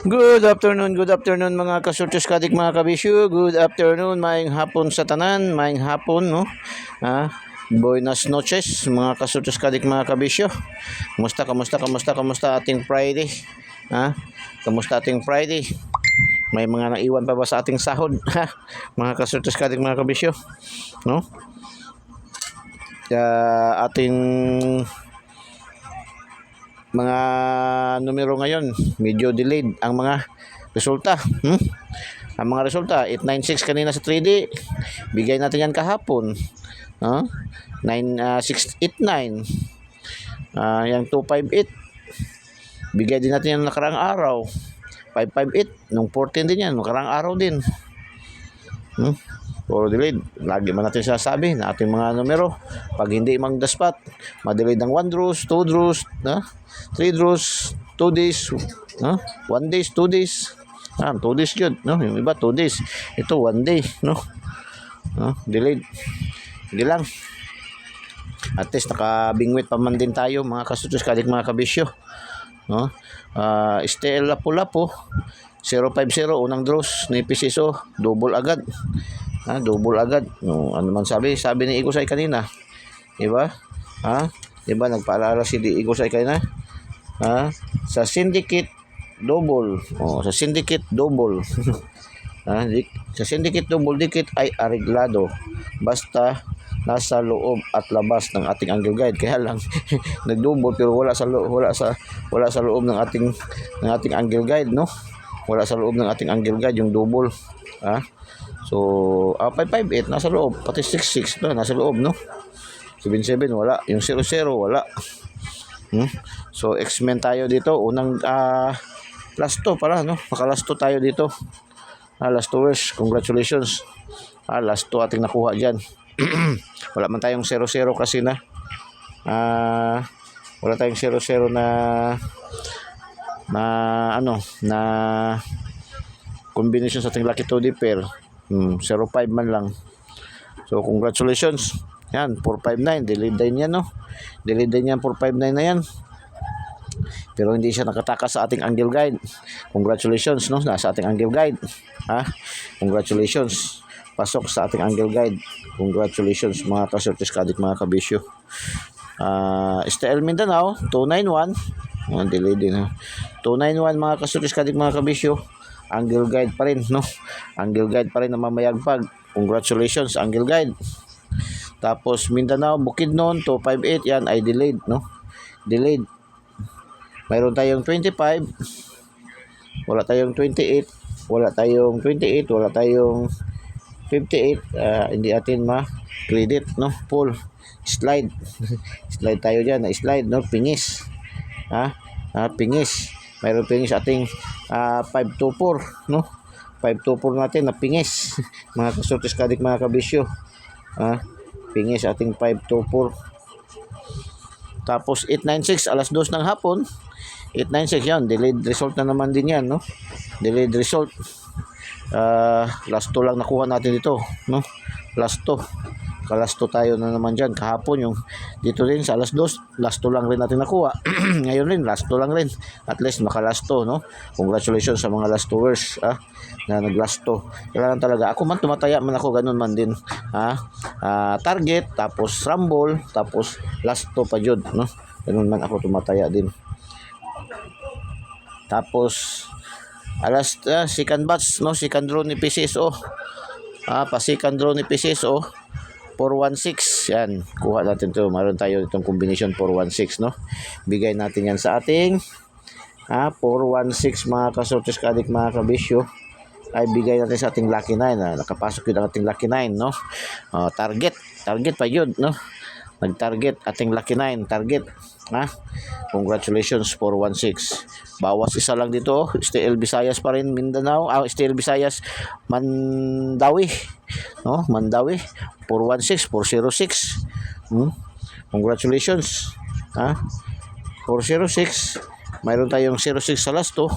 Good afternoon mga kasultos kadik mga kabisyo. Good afternoon, maayong hapon sa tanan, maayong hapon no. Buenas noches mga kasultos kadik mga kabisyo. Kamusta ating Friday? Kamusta ating Friday? May mga naiwan pa ba sa ating sahod? Mga kasultos kadik mga kabisyo, no? Ating mga numero ngayon medyo delayed ang mga resulta. Ang mga resulta 896 kanina sa 3D, bigay natin yan kahapon, 689, yung 258 bigay din natin yan nakarang araw, 558 nung 14 din yan nakarang araw din. Puro delayed. Lagi man natin sasabi na ating mga numero, pag hindi mang-daspat, madelayed ng 1 draws, 2 draws, 3 draws, 2 days, 1 days, 2 days. 2 days yun, no? Yung iba 2 days. Ito 1 day, no? Delayed. Hindi lang. At least nakabingwit pa man din tayo mga kasutos kadik mga kabisyo. STL Lapu-Lapu 050 unang draws ni PCSO, double agad. Double agad. Ano man sabi ni Igosay kanina. Diba? Diba nagpaalala si Igosay kanina? Sa syndicate double. Sa syndicate double. Sa syndicate double dikit ay areglado basta nasa loob at labas ng ating angle guide. Kaya lang nagdouble pero wala sa loob ng ating angle guide, no? Wala sa loob ng ating angle guide yung double. So 558 nasa loob, pati 66 nasa loob, no? 77 wala, yung 00 wala. So X-Men tayo dito, unang last 2 pala, no? Naka-last 2 tayo dito. Last 2 wish, congratulations. Last 2 ating nakuha diyan. Wala man tayong 00 kasi na wala tayong 00 na combination sa ating lucky 2D pair. 05 man lang. So congratulations. Yan 459 delayed din yan, no? Delayed din yan 459 na yan. Pero hindi siya nakatakas sa ating angle guide. Congratulations, no? Nasa ating angle guide. Congratulations. Pasok sa ating angle guide. Congratulations mga kasultos kadik mga kabisyo. STL Mindanao 291. Delayed din, 291 mga kasultos kadik mga kabisyo. Angle guide pa rin, no? Angle guide pa rin na mamayagpag. Congratulations angle guide. Tapos Mindanao Bukidnon 258 yan ay delayed, no? Delayed. Mayroon tayong 25, wala tayong 28, wala tayong 28, wala tayong 58. Hindi atin ma-credit, no? Full slide. Slide tayo diyan, na slide, no? Pingis. Pingis. Mayroon pingis ating 524, no? 524 natin na pingis. Mga kasultos kadik mga kabisyo. Pingis ating 524. Tapos 896 alas 2 ng hapon. 896 yan, delayed result na naman din yan, no? Delayed result. Last 2 lang nakuha natin dito, no? Last 2. Last 2 tayo na naman dyan. Kahapon yung dito rin sa alas 2, last 2 lang rin natin nakuha. Ngayon rin, last 2 lang rin. At least maka last 2, no? Congratulations sa mga last 2ers, na nag last 2. Kailangan talaga. Ako man tumataya man ako, ganun man din. Target, tapos rumble, tapos last 2 pa jud, no? Ganun man ako tumataya din. Tapos alas second batch, no? Second draw ni PCSO. Pa second draw ni PCSO 416 yan, kuha natin to. Meron tayo itong combination 416, no? Bigay natin yan sa ating 416 mga kasultos kadik mga kabisyo. Ay bigay natin sa ating lucky 9. Nakapasok yun ang ating lucky 9, no? Target pa yun, no? Nag-target ating lucky 9, target. Congratulations 416. Bawas isa lang dito. STL Visayas pa rin Mindanao. STL Visayas Mandawi, no? Mandawi 416 406. Congratulations. 406. Mayroon tayong 06 sa last 2.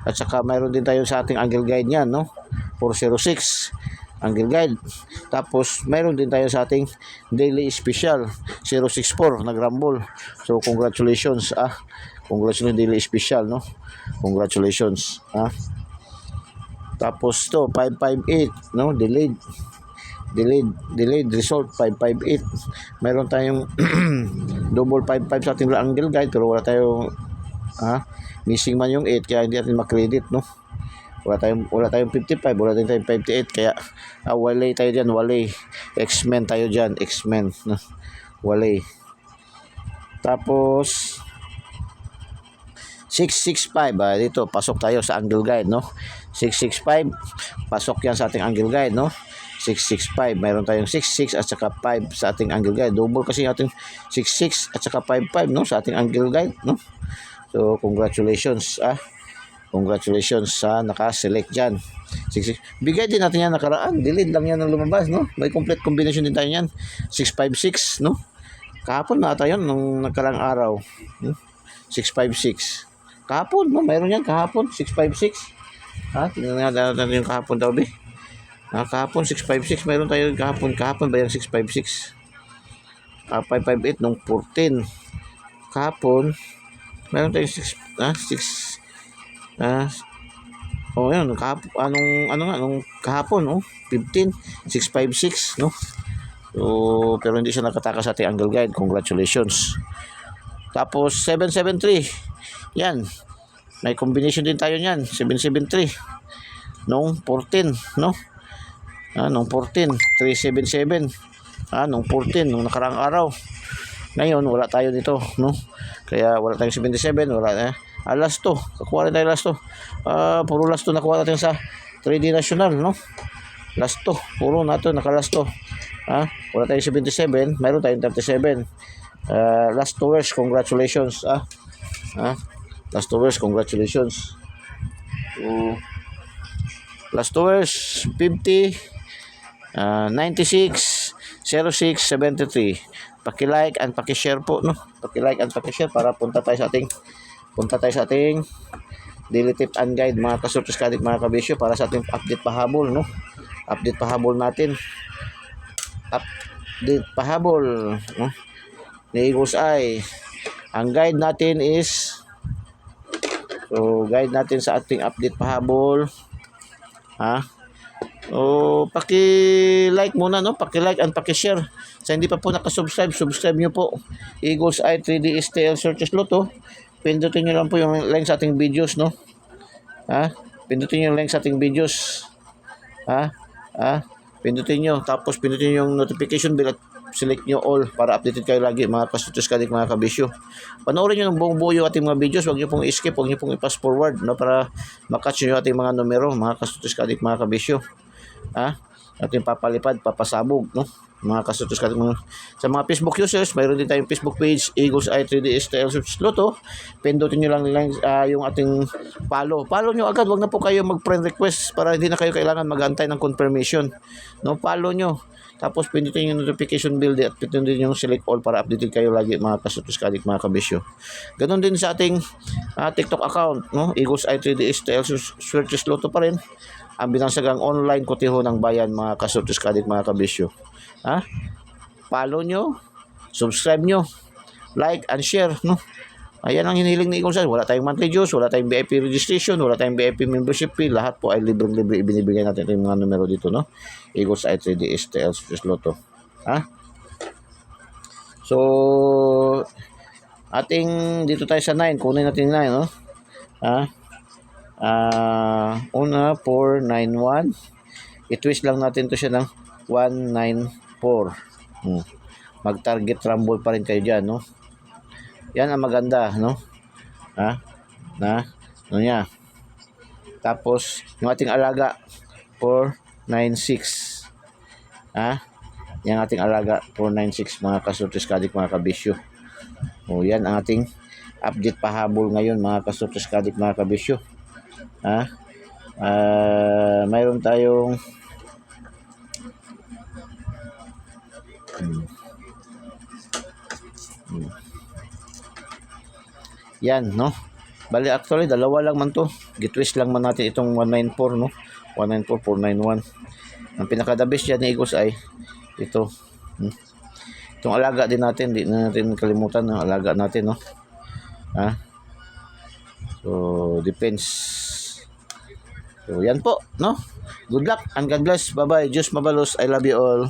At saka mayroon din tayo sa ating angle guide niyan, no? 406 angle guide. Tapos mayroon din tayo sa ating daily special 064 nag-rumble. So congratulations Congratulations, daily special, no? Congratulations, ha? Tapos to, 558, no? Delayed result, 558. Meron tayong double 55 sa ating angle guide, pero wala tayong, missing man yung 8, kaya hindi natin makredit, no? Wala tayong 55, wala tayong 58, kaya walay tayo diyan, walay. X-Men tayo diyan, X-Men, no? Walay. Tapos 665, dito pasok tayo sa angle guide, no? 665, pasok yan sa ating angle guide, no? 665, mayroon tayong 66 at saka 5 sa ating angle guide. Double kasi ating 66 at saka 55, no, sa ating angle guide, no? So congratulations, congratulations sa naka-select dyan. 66. Bigay din natin yan nakaraan. Delete lang yan ng lumabas, no? May complete combination din tayo yan. 656, no? Kahapon na tayo yun nung nagkarang araw. 656. Kahapon, no? Mayroon yan kahapon. 656. Tingnan natin yung kahapon daw, be. Kahapon, 656. Mayroon tayo kahapon. Kahapon ba yung 656? 558 nung 14. Kahapon, mayroon tayong 6, yun, nung kahapon, no? 15, 656, no? So, pero hindi siya nakatakas sa ating angle guide. Congratulations. Tapos, 773. Yan. May combination din tayo niyan. 773. Nung 14, no? Nung 14, 377. Nung 14, nung nakarang araw. Ngayon, wala tayo dito, no? Kaya wala tayong 77, wala last 2. Kakuha rin tayo last 2. Puro last 2 nakuha natin sa 3D National, no? Last 2. Puro nato nakalast 2. Wala tayong 77, mayroon tayong 37. Last 2 hours, congratulations. Last 2 hours, congratulations. Last 2 hours, 50, 96, 06, 73. Paki-like and paki-share po, no? Paki-like and paki-share para punta tayo sa ating daily tip and guide, mga kasurtis kadik, mga kabisyo, para sa ating update pahabol, no? Update pahabol natin. Update pahabol, no? Ni Eagles Eye. Ang guide natin is, guide natin sa ating update pahabol. Paki-like muna, no? Paki-like and paki-share. Sa hindi pa po nakasubscribe, subscribe nyo po. Eagles Eye 3D STL Searches Lotto. Pindutin nyo lang po yung link sa ating videos, no? Pindutin nyo yung link sa ating videos. Pindutin nyo. Tapos pindutin nyo yung notification bell at select nyo all para updated kayo lagi, mga kasutos kadik, mga kabisyo. Panoorin nyo ng buong buo yung ating mga videos. Huwag nyo pong i-skip, huwag nyo pong i-pass forward, no? Para makatch nyo yung ating mga numero, mga kasutos kadik, mga kabisyo. Ating papalipad, papasabog, no? Mga kasutos kadik, sa mga Facebook users, mayroon din tayong Facebook page, Eagles Eye 3D STL Searches Lotto. Pindutin nyo lang yung ating follow nyo agad. Huwag na po kayo mag-friend request para hindi na kayo kailangan mag-antay ng confirmation, no? Follow nyo, tapos pindutin yung notification bell at pindutin yung select all para updated kayo lagi, mga kasutos kadik, mga kabisyo. Ganon din sa ating TikTok account, no? Eagles Eye 3D STL Searches Lotto pa rin, ang binansagang online koteho ng bayan, mga kasutos kadik, mga kabisyo. Follow nyo, subscribe nyo, like and share, no? Ayan ang hinihiling ni Eagles Eye. Wala tayong monthly dues, wala tayong VIP registration, wala tayong VIP membership fee. Lahat po ay libreng-libre ibinibigay natin yung mga numero dito, no? Eagles Eye 3D STL Searches Lotto. So, ating dito tayo sa 9. Kunin natin 9, no? Una, 491. I-twist lang natin to siya ng 194. Mag-target rumble pa rin kayo dyan, no? Yan ang maganda, no? Ano niya? Tapos, yung ating alaga, 496. Yan ating alaga, 496, mga kasutis kadik, mga kabisyo. Yan ang ating update pahabol ngayon, mga kasutis kadik, mga kabisyo. Mayroon tayong yan, no? Bali, actually, dalawa lang man to. Gitwist lang man natin itong 194, no? 194, 491. Ang pinaka-the best dyan ni Eagles ay ito. Itong alaga din natin. Di na natin kalimutan ang alaga natin, no? So, depends. So, yan po, no? Good luck and God bless. Bye-bye. Diyos mabalos. I love you all.